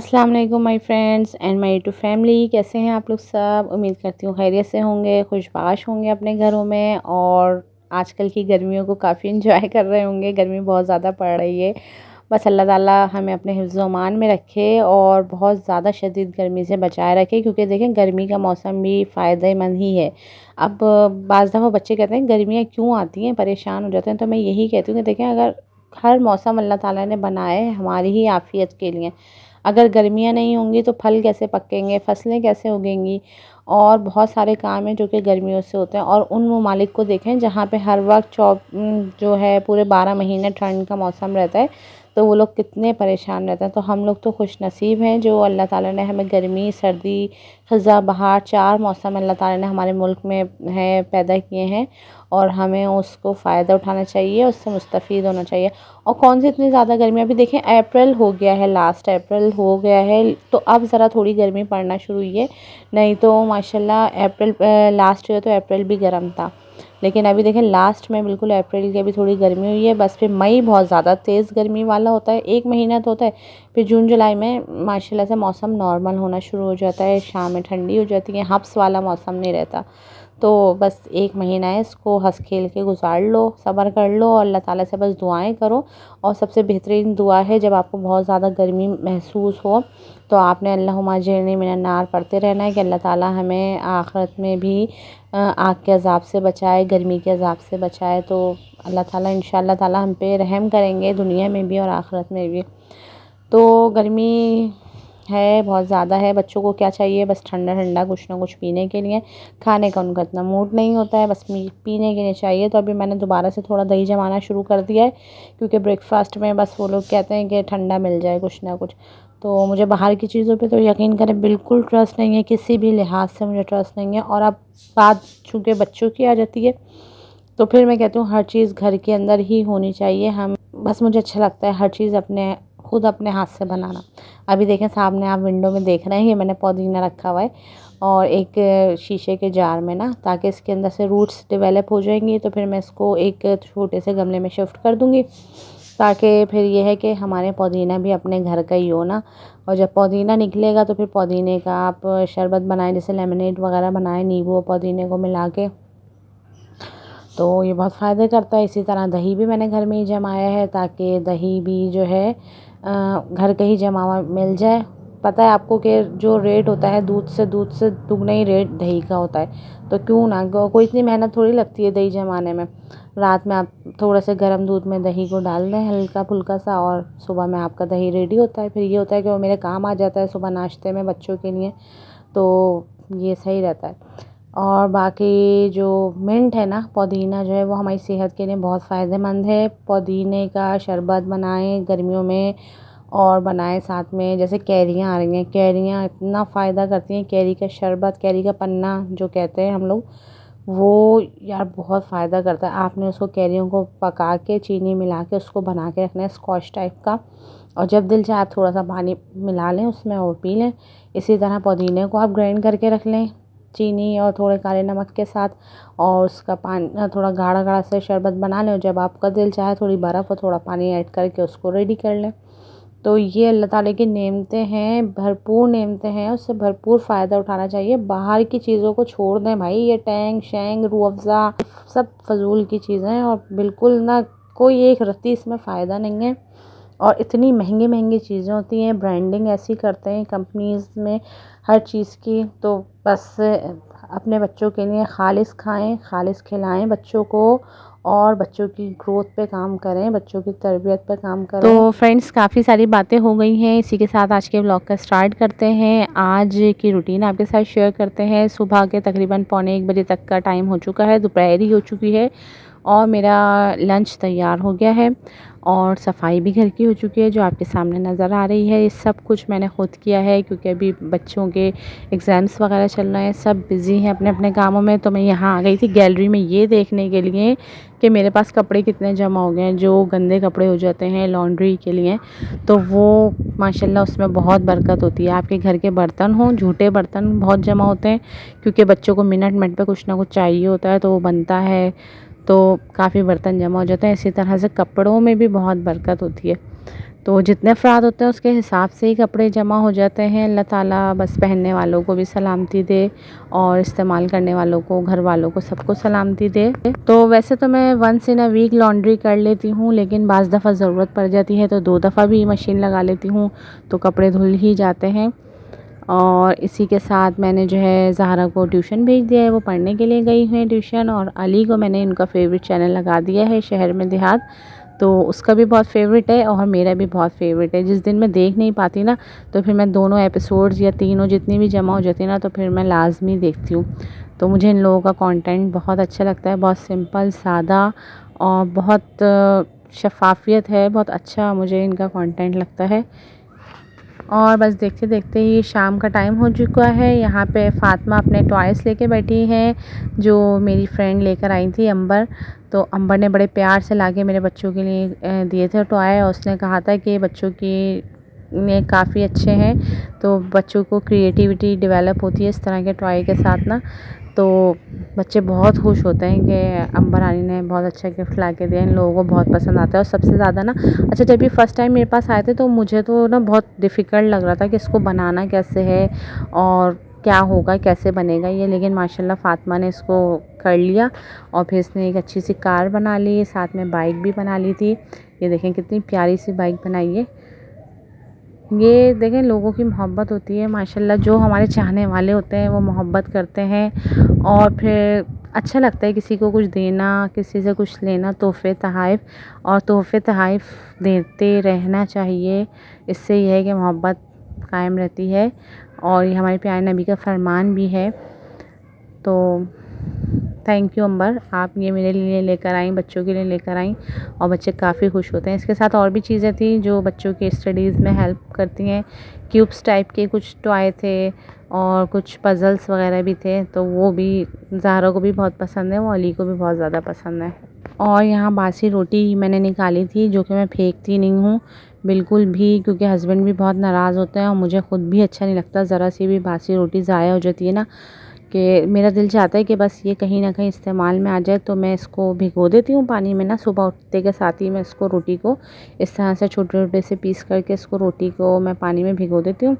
अस्सलाम वालेकुम my friends and my YouTube family. कैसे हैं आप लोग सब? उम्मीद करती हूँ खैरियत से होंगे, खुशबाश होंगे अपने घरों में और आजकल की गर्मियों को काफ़ी एंजॉय कर रहे होंगे। गर्मी बहुत ज़्यादा पड़ रही है। बस अल्लाह ताला हमें अपने हिफ्ज़ अमान में रखे और बहुत ज़्यादा शदीद गर्मी से बचाए रखे, क्योंकि देखें गर्मी का मौसम भी फ़ायदेमंद ही है। अब बाज़ दफ़ा बच्चे कहते हैं गर्मियाँ क्यों आती हैं, परेशान हो जाते हैं, तो मैं यही कहती हूँ कि देखें अगर हर मौसम अल्लाह ताला ने बनाया है हमारी ही आफ़ियत के लिए। अगर गर्मियाँ नहीं होंगी तो फल कैसे पकेंगे, फसलें कैसे उगेंगी और बहुत सारे काम हैं जो कि गर्मियों से होते हैं। और उन ममालिक को देखें जहाँ पे हर वक्त जो है पूरे 12 महीने ठंड का मौसम रहता है, तो वो लोग कितने परेशान रहते हैं। तो हम लोग तो खुशनसीब हैं जो अल्लाह ताला ने हमें गर्मी, सर्दी, ख़ज़ा, बहार 4 मौसम अल्लाह ताला ने हमारे मुल्क में है पैदा किए हैं और हमें उसको फ़ायदा उठाना चाहिए, उससे मुस्तफ़ीद होना चाहिए। और कौन सी इतनी ज़्यादा गर्मी, अभी देखें अप्रैल हो गया है, लास्ट अप्रैल हो गया है, तो अब ज़रा थोड़ी गर्मी पड़ना शुरू हुई है। नहीं तो माशाल्लाह अप्रैल लास्ट ईयर तो अप्रैल भी गर्म था, लेकिन अभी देखें लास्ट में बिल्कुल अप्रैल की अभी थोड़ी गर्मी हुई है। बस फिर मई बहुत ज़्यादा तेज़ गर्मी वाला होता है, एक महीना तो होता है। फिर जून जुलाई में माशाल्लाह से मौसम नॉर्मल होना शुरू हो जाता है, शाम में ठंडी हो जाती है, हब्स वाला मौसम नहीं रहता। तो बस एक महीना है, इसको हंस खेल के गुजार लो, सब्र कर लो और अल्लाह ताला से बस दुआएं करो। और सबसे बेहतरीन दुआ है जब आपको बहुत ज़्यादा गर्मी महसूस हो तो आपने अल्लाहुम्मा अज्जिरनी मिनन नार पढ़ते रहना है कि अल्लाह ताला हमें आखिरत में भी आग के अज़ाब से बचाए, गर्मी के अज़ाब से बचाए। तो अल्लाह ताला इंशाअल्लाह ताला हम पे रहम करेंगे दुनिया में भी और आखिरत में भी। तो गर्मी है बहुत ज़्यादा है, बच्चों को क्या चाहिए, बस ठंडा ठंडा कुछ ना कुछ पीने के लिए। खाने का उनका इतना मूड नहीं होता है, बस पीने के लिए चाहिए। तो अभी मैंने दोबारा से थोड़ा दही जमाना शुरू कर दिया है, क्योंकि ब्रेकफास्ट में बस वो लोग कहते हैं कि ठंडा मिल जाए कुछ ना कुछ। तो मुझे बाहर की चीज़ों पे तो यकीन करें बिल्कुल ट्रस्ट नहीं है, किसी भी लिहाज से मुझे ट्रस्ट नहीं है। और अब बात चूँकि बच्चों की आ जाती है तो फिर मैं कहती हूँ हर चीज़ घर के अंदर ही होनी चाहिए। हम बस मुझे अच्छा लगता है हर चीज़ खुद अपने हाथ से बनाना। अभी देखें सामने आप विंडो में देख रहे हैं, ये मैंने पुदीना रखा हुआ है और एक शीशे के जार में ना, ताकि इसके अंदर से रूट्स डेवलप हो जाएंगी। तो फिर मैं इसको एक छोटे से गमले में शिफ्ट कर दूँगी, ताकि फिर ये है कि हमारे पुदीना भी अपने घर का ही हो ना। और जब पुदीना निकलेगा तो फिर पुदीने का आप शरबत बनाएं, जैसे लेमनेड वगैरह बनाएं नींबू और पुदीने को मिला के, तो ये बहुत फ़ायदे करता है। इसी तरह दही भी मैंने घर में ही जमाया है, ताकि दही भी जो है घर का ही जमा हुआ मिल जाए। पता है आपको कि जो रेट होता है दूध से दुगना ही रेट दही का होता है। तो क्यों ना, कोई इतनी मेहनत थोड़ी लगती है दही जमाने में। रात में आप थोड़ा सा गर्म दूध में दही को डाल दें हल्का फुल्का सा, और सुबह में आपका दही रेडी होता है। फिर ये होता है कि वो मेरे काम आ जाता है सुबह नाश्ते में बच्चों के लिए, तो ये सही रहता है। और बाकी जो मिंट है ना, पुदीना जो है वो हमारी सेहत के लिए बहुत फ़ायदेमंद है। पुदीने का शरबत बनाएं गर्मियों में, और बनाएं साथ में, जैसे कैरियाँ आ रही हैं, कैरियाँ इतना फ़ायदा करती हैं। कैरी का शरबत, कैरी का पन्ना जो कहते हैं हम लोग, वो यार बहुत फ़ायदा करता है। आपने उसको कैरियों को पका के चीनी मिला के उसको बना के रखना है स्कॉच टाइप का, और जब दिल चाहे आप थोड़ा सा पानी मिला लें उसमें और पी लें। इसी तरह पुदीने को आप ग्राइंड करके रख लें चीनी और थोड़े काले नमक के साथ, और उसका पानी थोड़ा गाढ़ा गाढ़ा से शरबत बना लें, और जब आपका दिल चाहे थोड़ी बर्फ़ और थोड़ा पानी ऐड करके उसको रेडी कर लें। तो ये अल्लाह ताला की नेमतें हैं, भरपूर नेमतें हैं, उससे भरपूर फ़ायदा उठाना चाहिए। बाहर की चीज़ों को छोड़ दें भाई, ये टैंग शैंग रूह अफ़ज़ा सब फजूल की चीज़ें हैं, और बिल्कुल ना कोई एक रत्ती इसमें फ़ायदा नहीं है। और इतनी महंगी महंगी चीज़ें होती हैं, ब्रांडिंग ऐसी करते हैं कंपनीज़ में हर चीज़ की। तो बस अपने बच्चों के लिए खालिस खाएं, खालिस खिलाएं बच्चों को, और बच्चों की ग्रोथ पे काम करें, बच्चों की तरबियत पे काम करें। तो फ्रेंड्स काफ़ी सारी बातें हो गई हैं, इसी के साथ आज के व्लॉग का स्टार्ट करते हैं। आज की रूटीन आपके साथ शेयर करते हैं। सुबह के तकरीबन पौने 1 बजे तक का टाइम हो चुका है, दोपहरी हो चुकी है और मेरा लंच तैयार हो गया है, और सफाई भी घर की हो चुकी है जो आपके सामने नज़र आ रही है। ये सब कुछ मैंने खुद किया है, क्योंकि अभी बच्चों के एग्ज़ाम्स वगैरह चल रहे हैं, सब बिज़ी हैं अपने अपने कामों में। तो मैं यहाँ आ गई थी गैलरी में ये देखने के लिए कि मेरे पास कपड़े कितने जमा हो गए हैं, जो गंदे कपड़े हो जाते हैं लॉन्ड्री के लिए। तो वो माशाल्लाह उसमें बहुत बरकत होती है। आपके घर के बर्तन हों, झूठे बर्तन बहुत जमा होते हैं, क्योंकि बच्चों को मिनट मिनट पे कुछ ना कुछ चाहिए होता है, तो वो बनता है, तो काफ़ी बर्तन जमा हो जाते हैं। इसी तरह से कपड़ों में भी बहुत बरकत होती है। तो जितने अफराद होते हैं उसके हिसाब से ही कपड़े जमा हो जाते हैं। अल्लाह ताला बस पहनने वालों को भी सलामती दे और इस्तेमाल करने वालों को, घर वालों को, सबको सलामती दे। तो वैसे तो मैं once in a week laundry कर लेती हूँ, लेकिन बाज़ दफ़ा ज़रूरत पड़ जाती है तो 2 दफ़ा भी मशीन लगा लेती हूँ, तो कपड़े धुल ही जाते हैं। और इसी के साथ मैंने जो है ज़हरा को ट्यूशन भेज दिया है, वो पढ़ने के लिए गई हुई है ट्यूशन। और अली को मैंने इनका फेवरेट चैनल लगा दिया है शहर में देहात, तो उसका भी बहुत फेवरेट है और मेरा भी बहुत फेवरेट है। जिस दिन मैं देख नहीं पाती ना, तो फिर मैं दोनों एपिसोड्स या तीनों जितनी भी जमा हो जाती है ना, तो फिर मैं लाजमी देखती हूँ। तो मुझे इन लोगों का कंटेंट बहुत अच्छा लगता है, बहुत सिंपल, सादा और बहुत शफाफियत है, बहुत अच्छा मुझे इनका कंटेंट लगता है। और बस देखते देखते ही शाम का टाइम हो चुका है। यहाँ पे फ़ातिमा अपने टॉयज़ लेके बैठी है, जो मेरी फ्रेंड लेकर आई थी अंबर। तो अंबर ने बड़े प्यार से लाके मेरे बच्चों के लिए दिए थे टॉय, और उसने कहा था कि बच्चों की ये काफ़ी अच्छे हैं, तो बच्चों को क्रिएटिविटी डेवलप होती है इस तरह के टॉय के साथ ना। तो बच्चे बहुत खुश होते हैं कि अंबर आनी ने बहुत अच्छा गिफ्ट ला के दिया, इन लोगों को बहुत पसंद आता है। और सबसे ज़्यादा ना, अच्छा जब ये फ़र्स्ट टाइम मेरे पास आए थे तो मुझे तो ना बहुत डिफ़िकल्ट लग रहा था कि इसको बनाना कैसे है और क्या होगा, कैसे बनेगा ये। लेकिन माशाल्लाह फ़ातिमा ने इसको कर लिया और फिर इसने एक अच्छी सी कार बना ली, साथ में बाइक भी बना ली थी। ये देखें कितनी प्यारी सी बाइक बनाई है। ये देखें लोगों की मोहब्बत होती है माशाल्लाह, जो हमारे चाहने वाले होते हैं वो मोहब्बत करते हैं। और फिर अच्छा लगता है किसी को कुछ देना, किसी से कुछ लेना, तोहफ़े तोहफ़, और तोहफ़े तोहफ़ देते रहना चाहिए। इससे यह है कि मोहब्बत कायम रहती है, और ये हमारे प्यारे नबी का फरमान भी है। तो थैंक यू अंबर, आप ये मेरे लिए लेकर आईं, बच्चों के लिए लेकर आईं, और बच्चे काफ़ी खुश होते हैं। इसके साथ और भी चीज़ें थी जो बच्चों के स्टडीज़ में हेल्प करती हैं। क्यूब्स टाइप के कुछ टॉय थे और कुछ पज़ल्स वगैरह भी थे, तो वो भी ज़हरा को भी बहुत पसंद है, वो अली को भी बहुत ज़्यादा पसंद है। और यहाँ बासी रोटी मैंने निकाली थी, जो कि मैं फेंकती नहीं हूँ बिल्कुल भी, क्योंकि हस्बैंड भी बहुत नाराज़ होते हैं और मुझे ख़ुद भी अच्छा नहीं लगता ज़रा सी भी बासी रोटी ज़ाया हो जाती है ना, कि मेरा दिल चाहता है कि बस ये कहीं ना कहीं इस्तेमाल में आ जाए। तो मैं इसको भिगो देती हूँ पानी में ना, सुबह उठते के साथ ही मैं इसको रोटी को इस तरह से छोटे छोटे से पीस करके इसको रोटी को मैं पानी में भिगो देती हूँ।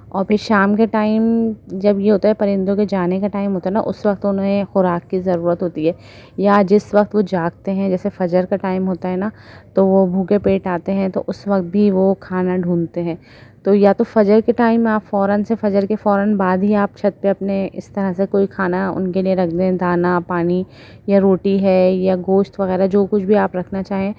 और फिर शाम के टाइम जब ये होता है परिंदों के जाने का टाइम होता है ना, उस वक्त उन्हें खुराक की ज़रूरत होती है, या जिस वक्त वो जागते हैं, जैसे फजर का टाइम होता है ना, तो वो भूखे पेट आते हैं, तो उस वक्त भी वो खाना ढूंढते हैं। तो या तो फजर के टाइम आप फ़ौरन से, फजर के फ़ौरन बाद ही आप छत पे अपने इस तरह से कोई खाना उनके लिए रख दें, दाना, पानी या रोटी है या गोश्त वगैरह, जो कुछ भी आप रखना चाहें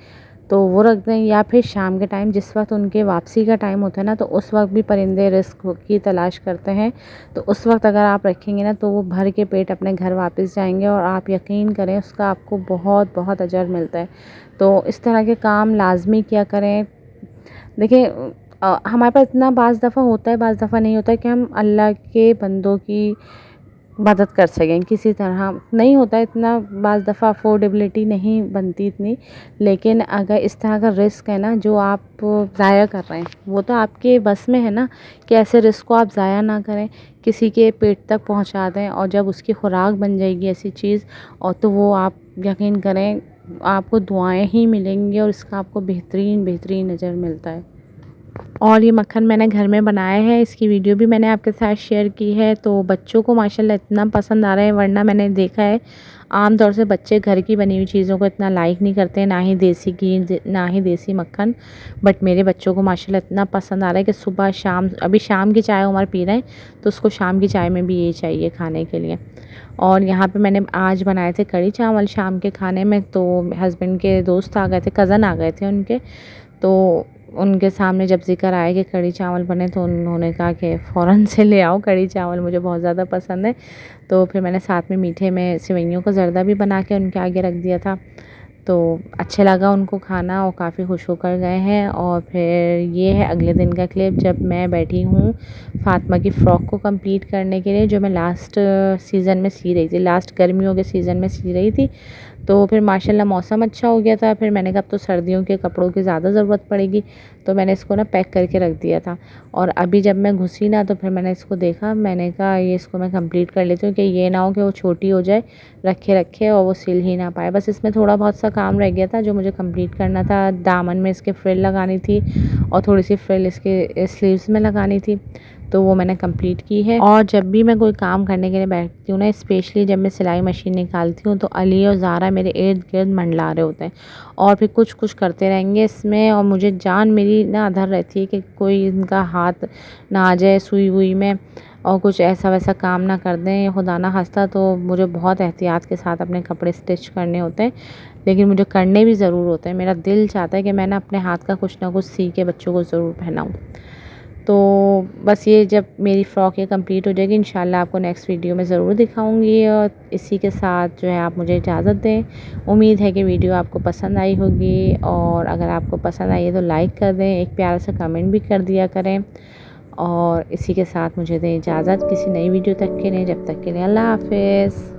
तो वो रख दें। या फिर शाम के टाइम जिस वक्त उनके वापसी का टाइम होता है ना, तो उस वक्त भी परिंदे रिस्क की तलाश करते हैं, तो उस वक्त अगर आप रखेंगे ना, तो वो भर के पेट अपने घर वापस जाएंगे, और आप यकीन करें उसका आपको बहुत बहुत अजर मिलता है। तो इस तरह के काम लाजमी किया करें। देखिए हमारे पास इतना बाज़ दफ़ा होता है, बाज़ दफ़ा नहीं होता है कि हम अल्लाह के बंदों की मदद कर सकें, किसी तरह नहीं होता इतना, बाज़ दफ़ा अफोर्डेबिलिटी नहीं बनती इतनी। लेकिन अगर इस तरह का रिस्क है ना जो आप ज़ाया कर रहे हैं, वो तो आपके बस में है ना कि ऐसे रिस्क को आप ज़ाया ना करें, किसी के पेट तक पहुंचा दें, और जब उसकी खुराक बन जाएगी ऐसी चीज़, और तो वो आप यकीन करें आपको दुआएं ही मिलेंगी, और इसका आपको बेहतरीन बेहतरीन अजर मिलता है। और ये मक्खन मैंने घर में बनाया है, इसकी वीडियो भी मैंने आपके साथ शेयर की है। तो बच्चों को माशाल्लाह इतना पसंद आ रहा है, वरना मैंने देखा है आम तौर से बच्चे घर की बनी हुई चीज़ों को इतना लाइक नहीं करते, ना ही देसी घी, ना ही देसी मक्खन। बट मेरे बच्चों को माशाल्लाह इतना पसंद आ रहा है कि सुबह शाम, अभी शाम की चाय उमर पी रहे हैं, तो उसको शाम की चाय में भी ये चाहिए खाने के लिए। और यहाँ पे मैंने आज बनाए थे कढ़ी चावल शाम के खाने में। तो हस्बैंड के दोस्त आ गए थे, कज़न आ गए थे उनके, तो उनके सामने जब ज़िक्र आया कि कढ़ी चावल बने, तो उन्होंने कहा कि फ़ौरन से ले आओ कढ़ी चावल, मुझे बहुत ज़्यादा पसंद है। तो फिर मैंने साथ में मीठे में सेवइयों का ज़र्दा भी बना के उनके आगे रख दिया था। तो अच्छे लगा उनको खाना, और काफ़ी खुश होकर गए हैं। और फिर ये है अगले दिन का क्लिप, जब मैं बैठी हूँ फ़ातिमा की फ़्रॉक को कंप्लीट करने के लिए, जो मैं लास्ट सीज़न में सी रही थी, लास्ट गर्मियों के सीज़न में सी रही थी। तो फिर माशाल्लाह मौसम अच्छा हो गया था। फिर मैंने कहा अब तो सर्दियों के कपड़ों की ज़्यादा ज़रूरत पड़ेगी, तो मैंने इसको ना पैक करके रख दिया था। और अभी जब मैं घुसी ना तो फिर मैंने इसको देखा, मैंने कहा ये इसको मैं कंप्लीट कर लेती हूँ कि ये ना हो कि वो छोटी हो जाए रखे रखे और वो सिल ही ना पाए। बस इसमें थोड़ा बहुत सा काम रह गया था जो मुझे कंप्लीट करना था। दामन में इसके फ्रिल लगानी थी और थोड़ी सी फ्रिल इसके स्लीव्स में लगानी थी, तो वो मैंने कंप्लीट की है। और जब भी मैं कोई काम करने के लिए बैठती हूँ ना, स्पेशली जब मैं सिलाई मशीन निकालती हूँ, तो अली और ज़ारा मेरे इर्द गिर्द मंडला रहे होते हैं और फिर कुछ कुछ करते रहेंगे इसमें। और मुझे जान मेरी ना अधर रहती है कि कोई इनका हाथ ना आ जाए सुई वुई में और कुछ ऐसा वैसा काम ना कर दें, खुदा ना खास्ता। तो मुझे बहुत एहतियात के साथ अपने कपड़े स्टिच करने होते हैं, लेकिन मुझे करने भी ज़रूर होते हैं। मेरा दिल चाहता है कि मैं ना अपने हाथ का कुछ ना कुछ सी के बच्चों को ज़रूर पहनाऊँ। तो बस ये जब मेरी फ़्रॉक ये कंप्लीट हो जाएगी इंशाल्लाह आपको नेक्स्ट वीडियो में ज़रूर दिखाऊंगी। और इसी के साथ जो है आप मुझे इजाज़त दें। उम्मीद है कि वीडियो आपको पसंद आई होगी, और अगर आपको पसंद आई है तो लाइक कर दें, एक प्यारा सा कमेंट भी कर दिया करें। और इसी के साथ मुझे दें इजाज़त किसी नई वीडियो तक के लिए। जब तक के लिए अल्लाह हाफ़िज़।